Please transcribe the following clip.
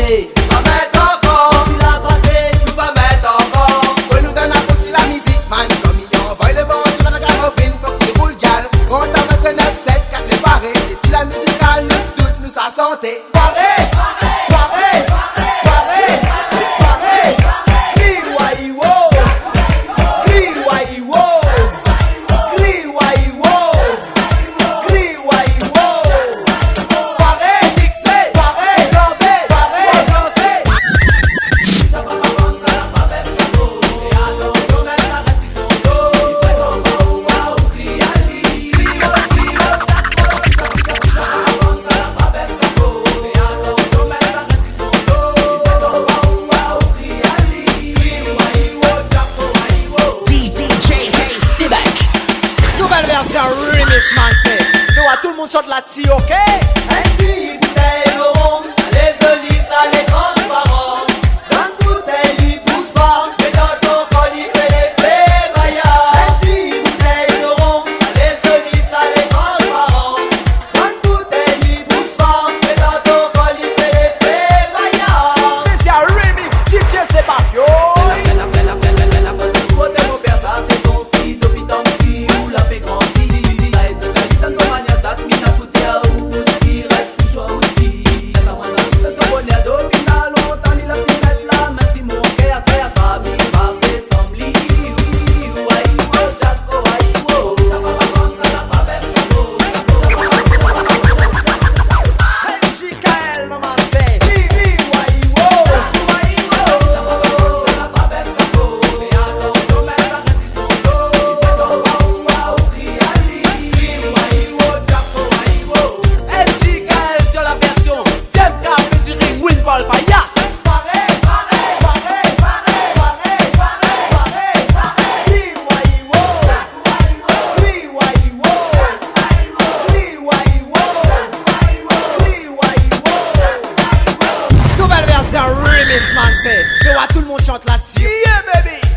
passé, va mettre encore. Si la passé, nous va mettre encore. Faut nous donner aussi la musique, man. Comme il envoie le bon, tu vas dans la gramophone, faut que tu roules gal. On t'en met que 9, 7, 4 les barrés. Et si la musique calme, toute nous sa santé. Barré, barré, barré, barré. Crie wai wo, crie wai wo, crie wai wo, crie wai wo. Barré, mixé, barré, flambé, barré, lancé. Ça va pas comme ça, pas même cadeau. Et attention, même ça reste si son dos. Il fait en bas ou à ou crie à lui. Crie au, ça va pas comme ça, pas même cadeau. Et attention, même ça reste si son dos. Il fait en bas ou à ou crie à lui. Crie wai wo, Jaco wai wo. DJ c'est back. Nouvelle version remix, man, c'est. Nous, à tout le monde chante là-dessus, ok? Un petit bouteille de rhum, ça les olifs, ça les transparents. Dans une bouteille, il pousse pas, mais dans ton col, il fait l'effet vaillant. Un petit bouteille de rhum, ça les olifs, ça les transparents. Dans une bouteille, il pousse pas, mais dans ton col, il fait l'effet vaillant. Spécial remix, DJ c'est back, yo! La cause de beauté, mon père, ça c'est ton fils, depuis ton petit, ou la fait grandir. Ça aide de qualité, ton manière, ça te mit à foutre, ya ou, qui reste toujours aussi. Ça m'a dit, ça se bonheur, d'opinal, longtemps, il a pu mettre là, même si mon cœur, famille, va ressembler. Wai wo, Jaco, wai wo. Ça va pas comme ça, ça va même cadeau. MJKL, maman, c'est. Vivi, wai wo! Wai wo. Ça va pas comme ça, ça va même cadeau. Mais attention, même ça reste si son dos. Il fait en bas ou à ou crie à lui. Wai wo, Jaco, wai wo. MJKL sur la version TMK featuring Winball Fire. Barré, barré, barré, barré, barré, barré, barré. Crie wai wo, crie wai wo, crie wai wo, crie wai wo. Nouvelle version remix, man, c'est. Nous, à tout le monde chante là-dessus. Yeah, baby!